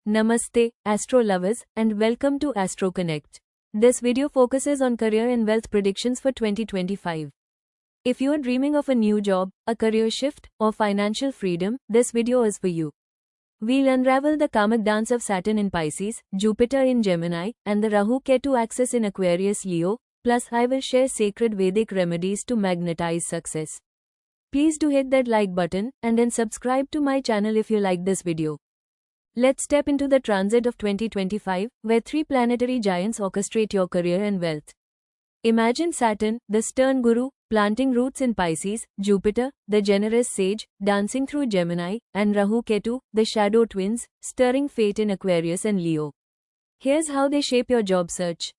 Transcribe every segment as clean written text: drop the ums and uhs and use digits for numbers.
Namaste, Astro lovers, and welcome to Astro Connect. This video focuses on career and wealth predictions for 2025. If you are dreaming of a new job, a career shift, or financial freedom, this video is for you. We'll unravel the karmic dance of Saturn in Pisces, Jupiter in Gemini, and the Rahu-Ketu axis in Aquarius Leo, plus I will share sacred Vedic remedies to magnetize success. Please do hit that like button, and then subscribe to my channel if you like this video. Let's step into the transit of 2025, where three planetary giants orchestrate your career and wealth. Imagine Saturn, the stern guru, planting roots in Pisces, Jupiter, the generous sage, dancing through Gemini, and Rahu-Ketu, the shadow twins, stirring fate in Aquarius and Leo. Here's how they shape your job search.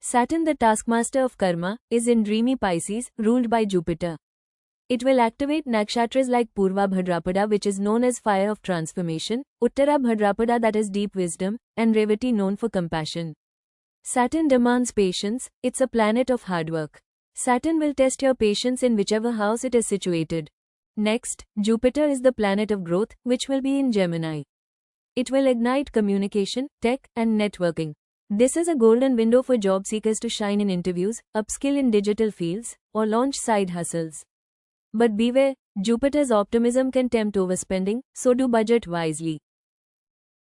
Saturn, the taskmaster of karma, is in dreamy Pisces, ruled by Jupiter. It will activate nakshatras like Purva Bhadrapada, which is known as fire of transformation, Uttara Bhadrapada, that is deep wisdom, and Revati, known for compassion. Saturn demands patience, it's a planet of hard work. Saturn will test your patience in whichever house it is situated. Next, Jupiter is the planet of growth, which will be in Gemini. It will ignite communication, tech, and networking. This is a golden window for job seekers to shine in interviews, upskill in digital fields, or launch side hustles. But beware, Jupiter's optimism can tempt overspending, so do budget wisely.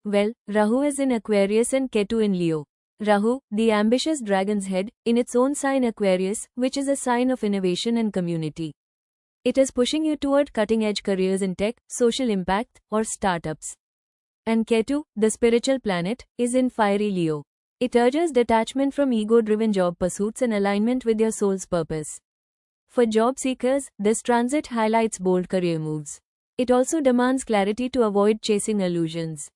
Well, Rahu is in Aquarius and Ketu in Leo. Rahu, the ambitious dragon's head, in its own sign Aquarius, which is a sign of innovation and community. It is pushing you toward cutting-edge careers in tech, social impact, or startups. And Ketu, the spiritual planet, is in fiery Leo. It urges detachment from ego-driven job pursuits and alignment with your soul's purpose. For job seekers, this transit highlights bold career moves. It also demands clarity to avoid chasing illusions.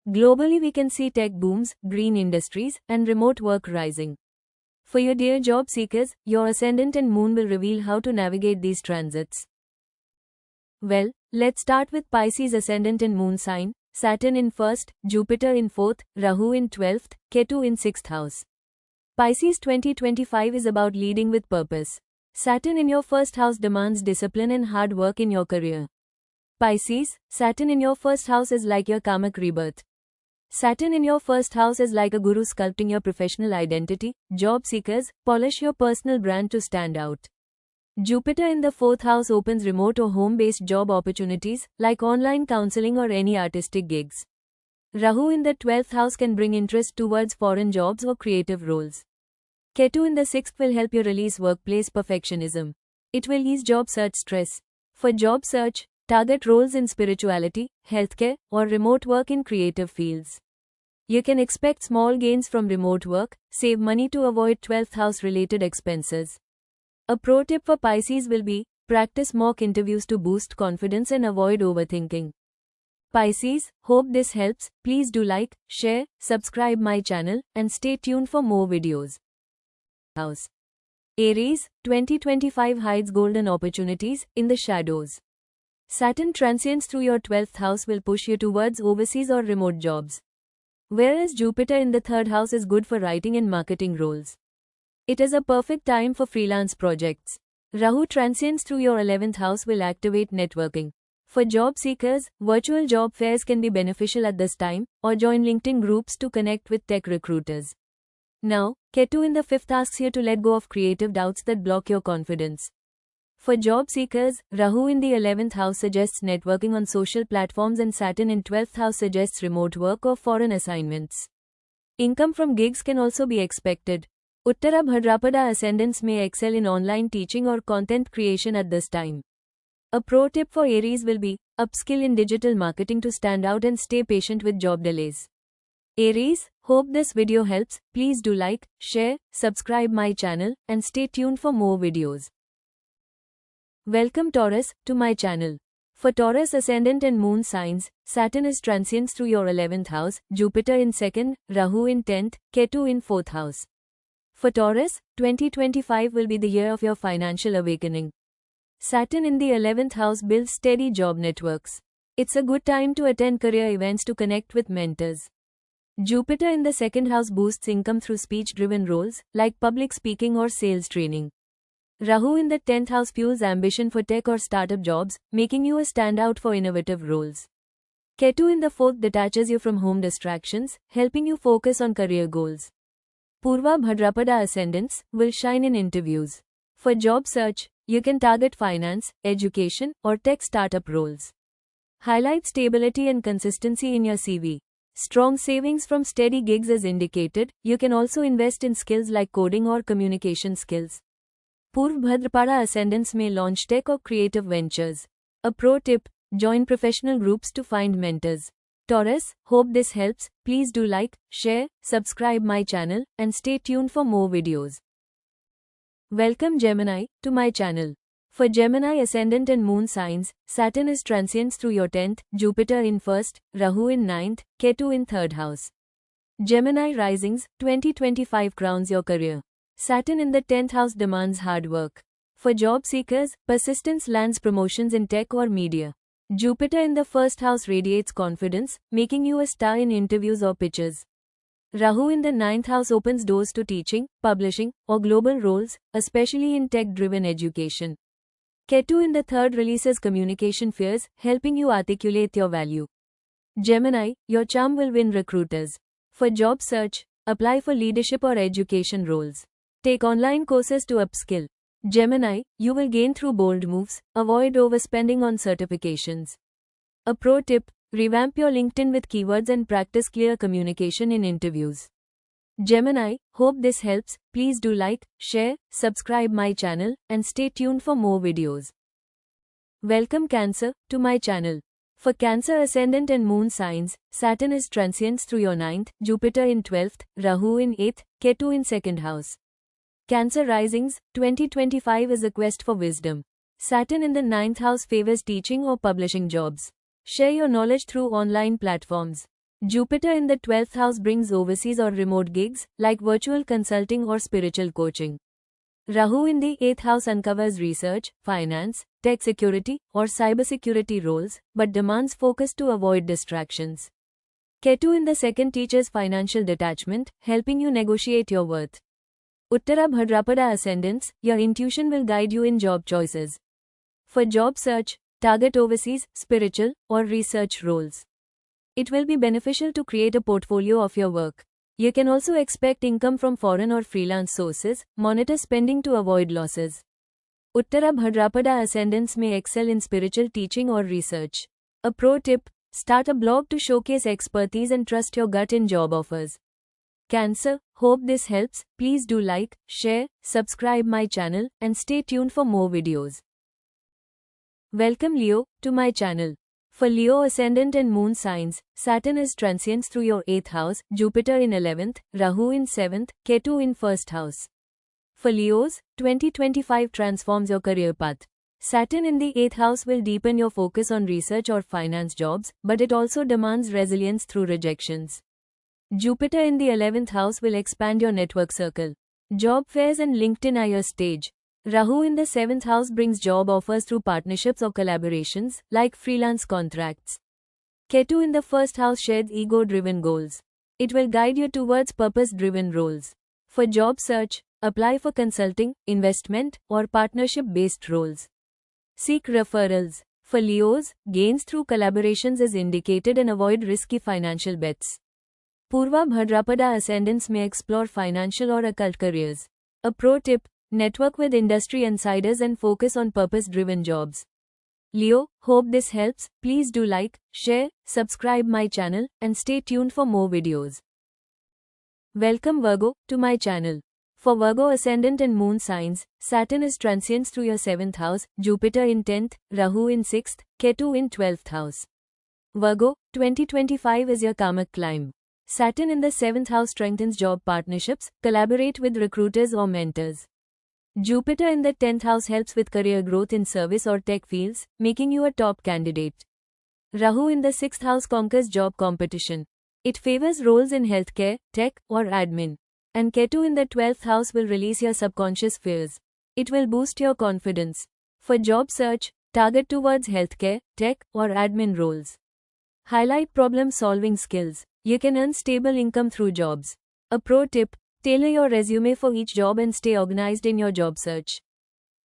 Globally, we can see tech booms, green industries, and remote work rising. For your dear job seekers, your ascendant and moon will reveal how to navigate these transits. Well, let's start with Pisces ascendant and moon sign, Saturn in 1st, Jupiter in 4th, Rahu in 12th, Ketu in 6th house. Pisces 2025 is about leading with purpose. Saturn in your 1st house demands discipline and hard work in your career. Pisces, Saturn in your 1st house is like your karmic rebirth. Saturn in your 1st house is like a guru sculpting your professional identity. Job seekers, polish your personal brand to stand out. Jupiter in the 4th house opens remote or home-based job opportunities, like online counseling or any artistic gigs. Rahu in the 12th house can bring interest towards foreign jobs or creative roles. Ketu in the 6th will help you release workplace perfectionism. It will ease job search stress. For job search, target roles in spirituality, healthcare, or remote work in creative fields. You can expect small gains from remote work. Save money to avoid 12th house related expenses. A pro tip for Pisces will be, practice mock interviews to boost confidence and avoid overthinking. Pisces, hope this helps. Please do like, share, subscribe my channel, and stay tuned for more videos. House. Aries, 2025 hides golden opportunities in the shadows. Saturn transients through your 12th house will push you towards overseas or remote jobs. Whereas Jupiter in the 3rd house is good for writing and marketing roles. It is a perfect time for freelance projects. Rahu transients through your 11th house will activate networking. For job seekers, virtual job fairs can be beneficial at this time, or join LinkedIn groups to connect with tech recruiters. Now, Ketu in the 5th asks you to let go of creative doubts that block your confidence. For job seekers, Rahu in the 11th house suggests networking on social platforms and Saturn in 12th house suggests remote work or foreign assignments. Income from gigs can also be expected. Uttara Bhadrapada ascendants may excel in online teaching or content creation at this time. A pro tip for Aries will be, upskill in digital marketing to stand out and stay patient with job delays. Aries, hope this video helps. Please do like, share, subscribe my channel, and stay tuned for more videos. Welcome Taurus, to my channel. For Taurus ascendant and moon signs, Saturn is transients through your 11th house, Jupiter in 2nd, Rahu in 10th, Ketu in 4th house. For Taurus, 2025 will be the year of your financial awakening. Saturn in the 11th house builds steady job networks. It's a good time to attend career events to connect with mentors. Jupiter in the 2nd house boosts income through speech-driven roles, like public speaking or sales training. Rahu in the 10th house fuels ambition for tech or startup jobs, making you a standout for innovative roles. Ketu in the 4th detaches you from home distractions, helping you focus on career goals. Purva Bhadrapada ascendants will shine in interviews. For job search, you can target finance, education, or tech startup roles. Highlight stability and consistency in your CV. Strong savings from steady gigs is indicated. You can also invest in skills like coding or communication skills. Purva Bhadrapada ascendants may launch tech or creative ventures. A pro tip: join professional groups to find mentors. Taurus, hope this helps. Please do like, share, subscribe my channel, and stay tuned for more videos. Welcome Gemini to my channel. For Gemini ascendant and moon signs, Saturn is transient through your 10th, Jupiter in 1st, Rahu in 9th, Ketu in 3rd house. Gemini risings, 2025 crowns your career. Saturn in the 10th house demands hard work. For job seekers, persistence lands promotions in tech or media. Jupiter in the 1st house radiates confidence, making you a star in interviews or pitches. Rahu in the 9th house opens doors to teaching, publishing, or global roles, especially in tech-driven education. Ketu in the 3rd releases communication fears, helping you articulate your value. Gemini, your charm will win recruiters. For job search, apply for leadership or education roles. Take online courses to upskill. Gemini, you will gain through bold moves, avoid overspending on certifications. A pro tip: revamp your LinkedIn with keywords and practice clear communication in interviews. Gemini, hope this helps. Please do like, share, subscribe my channel, and stay tuned for more videos. Welcome Cancer to my channel. For Cancer ascendant and moon signs, Saturn is transient through your 9th, Jupiter in 12th, Rahu in 8th, Ketu in 2nd house. Cancer risings, 2025 is a quest for wisdom. Saturn in the 9th house favors teaching or publishing jobs. Share your knowledge through online platforms. Jupiter in the 12th house brings overseas or remote gigs, like virtual consulting or spiritual coaching. Rahu in the 8th house uncovers research, finance, tech security, or cybersecurity roles, but demands focus to avoid distractions. Ketu in the 2nd teaches financial detachment, helping you negotiate your worth. Uttara Bhadrapada ascendants, your intuition will guide you in job choices. For job search, target overseas, spiritual, or research roles. It will be beneficial to create a portfolio of your work. You can also expect income from foreign or freelance sources. Monitor spending to avoid losses. Uttara Bhadrapada ascendants may excel in spiritual teaching or research. A pro tip: start a blog to showcase expertise and trust your gut in job offers. Cancer, hope this helps. Please do like, share, subscribe my channel, and stay tuned for more videos. Welcome Leo to my channel. For Leo ascendant and moon signs, Saturn is transient through your 8th house, Jupiter in 11th, Rahu in 7th, Ketu in 1st house. For Leos, 2025 transforms your career path. Saturn in the 8th house will deepen your focus on research or finance jobs, but it also demands resilience through rejections. Jupiter in the 11th house will expand your network circle. Job fairs and LinkedIn are your stage. Rahu in the 7th house brings job offers through partnerships or collaborations, like freelance contracts. Ketu in the 1st house sheds ego-driven goals. It will guide you towards purpose-driven roles. For job search, apply for consulting, investment, or partnership-based roles. Seek referrals. For Leos, gains through collaborations is indicated and avoid risky financial bets. Purva Bhadrapada ascendants may explore financial or occult careers. A pro tip: network with industry insiders and focus on purpose-driven jobs. Leo, hope this helps. Please do like, share, subscribe my channel, and stay tuned for more videos. Welcome Virgo to my channel. For Virgo ascendant and moon signs, Saturn is transient through your 7th house, Jupiter in 10th, Rahu in 6th, Ketu in 12th house. Virgo, 2025 is your karmic climb. Saturn in the 7th house strengthens job partnerships, collaborate with recruiters or mentors. Jupiter in the 10th house helps with career growth in service or tech fields, making you a top candidate. Rahu in the 6th house conquers job competition. It favors roles in healthcare, tech, or admin. And Ketu in the 12th house will release your subconscious fears. It will boost your confidence. For job search, target towards healthcare, tech, or admin roles. Highlight problem-solving skills. You can earn stable income through jobs. A pro tip: tailor your resume for each job and stay organized in your job search.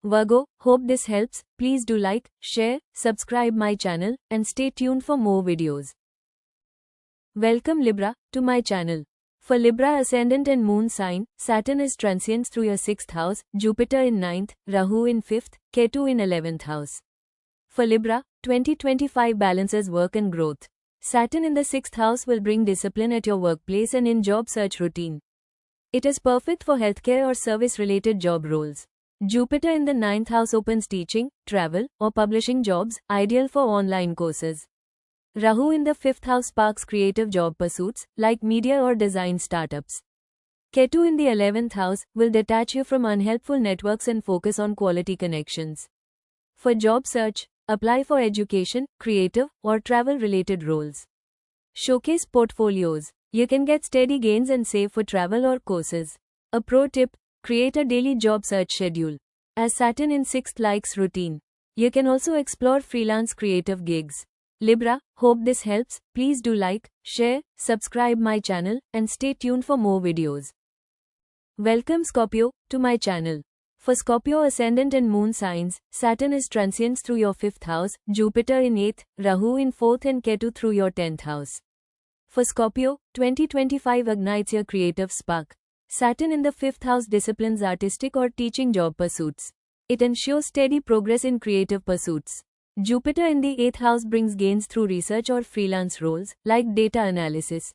Virgo, hope this helps. Please do like, share, subscribe my channel, and stay tuned for more videos. Welcome Libra to my channel. For Libra ascendant and moon sign, Saturn is transient through your 6th house, Jupiter in 9th, Rahu in 5th, Ketu in 11th house. For Libra, 2025 balances work and growth. Saturn in the 6th house will bring discipline at your workplace and in job search routine. It is perfect for healthcare or service-related job roles. Jupiter in the 9th house opens teaching, travel, or publishing jobs, ideal for online courses. Rahu in the 5th house sparks creative job pursuits, like media or design startups. Ketu in the 11th house will detach you from unhelpful networks and focus on quality connections. For job search, apply for education, creative, or travel-related roles. Showcase portfolios. You can get steady gains and save for travel or courses. A pro tip: create a daily job search schedule. As Saturn in 6th likes routine, you can also explore freelance creative gigs. Libra, hope this helps. Please do like, share, subscribe my channel, and stay tuned for more videos. Welcome Scorpio to my channel. For Scorpio ascendant and moon signs, Saturn is transient through your 5th house, Jupiter in 8th, Rahu in 4th and Ketu through your 10th house. For Scorpio, 2025 ignites your creative spark. Saturn in the 5th house disciplines artistic or teaching job pursuits. It ensures steady progress in creative pursuits. Jupiter in the 8th house brings gains through research or freelance roles, like data analysis.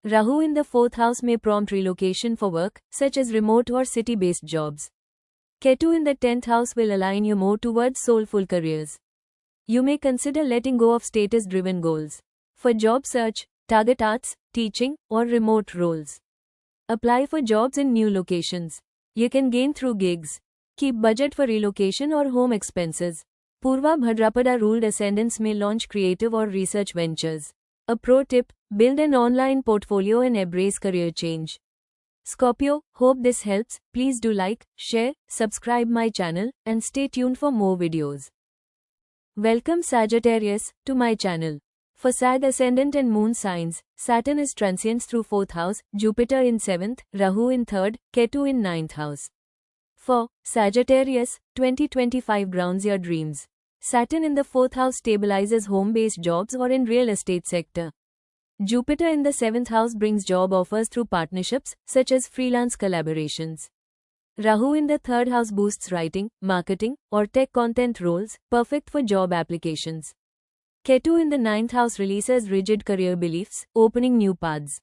Rahu in the 4th house may prompt relocation for work, such as remote or city-based jobs. Ketu in the 10th house will align you more towards soulful careers. You may consider letting go of status-driven goals. For job search, target arts, teaching, or remote roles. Apply for jobs in new locations. You can gain through gigs. Keep budget for relocation or home expenses. Purva Bhadrapada ruled ascendants may launch creative or research ventures. A pro tip: build an online portfolio and embrace career change. Scorpio, hope this helps. Please do like, share, subscribe my channel, and stay tuned for more videos. Welcome Sagittarius to my channel. For Sag ascendant and moon signs, Saturn is transient through 4th house, Jupiter in 7th, Rahu in 3rd, Ketu in 9th house. For Sagittarius, 2025 grounds your dreams. Saturn in the 4th house stabilizes home-based jobs or in real estate sector. Jupiter in the 7th house brings job offers through partnerships, such as freelance collaborations. Rahu in the 3rd house boosts writing, marketing, or tech content roles, perfect for job applications. Ketu in the 9th house releases rigid career beliefs, opening new paths.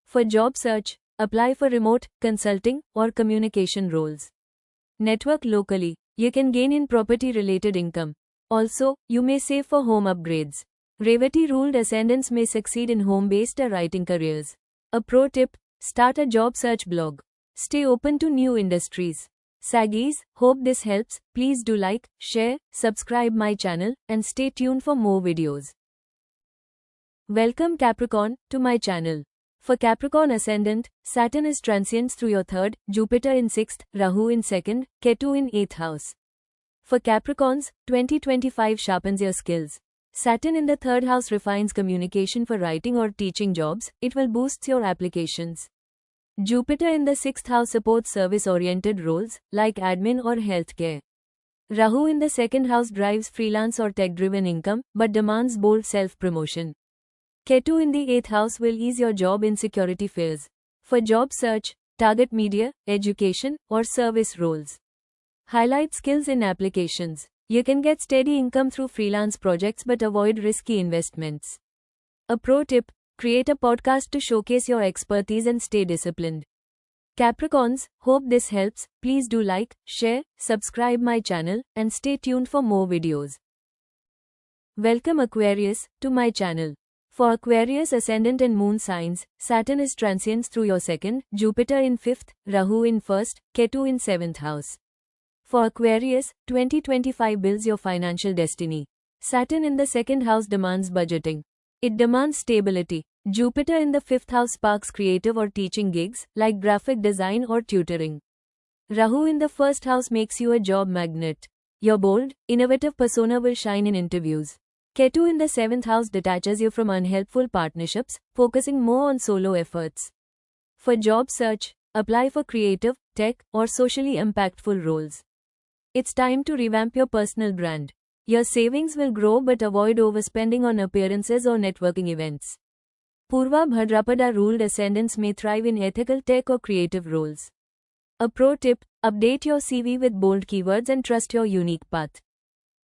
For job search, apply for remote, consulting, or communication roles. Network locally. You can gain in property-related income. Also, you may save for home upgrades. Revati-ruled ascendants may succeed in home-based or writing careers. A pro tip: start a job search blog. Stay open to new industries. Saggies, hope this helps. Please do like, share, subscribe my channel, and stay tuned for more videos. Welcome Capricorn to my channel. For Capricorn ascendant, Saturn is transient through your 3rd, Jupiter in 6th, Rahu in 2nd, Ketu in 8th house. For Capricorns, 2025 sharpens your skills. Saturn in the 3rd house refines communication for writing or teaching jobs. It will boost your applications. Jupiter in the 6th house supports service-oriented roles, like admin or healthcare. Rahu in the 2nd house drives freelance or tech-driven income, but demands bold self-promotion. Ketu in the 8th house will ease your job insecurity fears. For job search, target media, education, or service roles. Highlight skills in applications. You can get steady income through freelance projects but avoid risky investments. A pro tip: create a podcast to showcase your expertise and stay disciplined. Capricorns, hope this helps. Please do like, share, subscribe my channel, and stay tuned for more videos. Welcome Aquarius to my channel. For Aquarius ascendant and moon signs, Saturn is transient through your 2nd, Jupiter in 5th, Rahu in 1st, Ketu in 7th house. For Aquarius, 2025 builds your financial destiny. Saturn in the 2nd house demands budgeting. It demands stability. Jupiter in the 5th house sparks creative or teaching gigs, like graphic design or tutoring. Rahu in the 1st house makes you a job magnet. Your bold, innovative persona will shine in interviews. Ketu in the 7th house detaches you from unhelpful partnerships, focusing more on solo efforts. For job search, apply for creative, tech, or socially impactful roles. It's time to revamp your personal brand. Your savings will grow but avoid overspending on appearances or networking events. Purva Bhadrapada ruled ascendants may thrive in ethical tech or creative roles. A pro tip: update your CV with bold keywords and trust your unique path.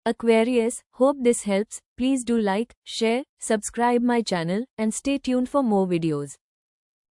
Aquarius, hope this helps. Please do like, share, subscribe my channel and stay tuned for more videos.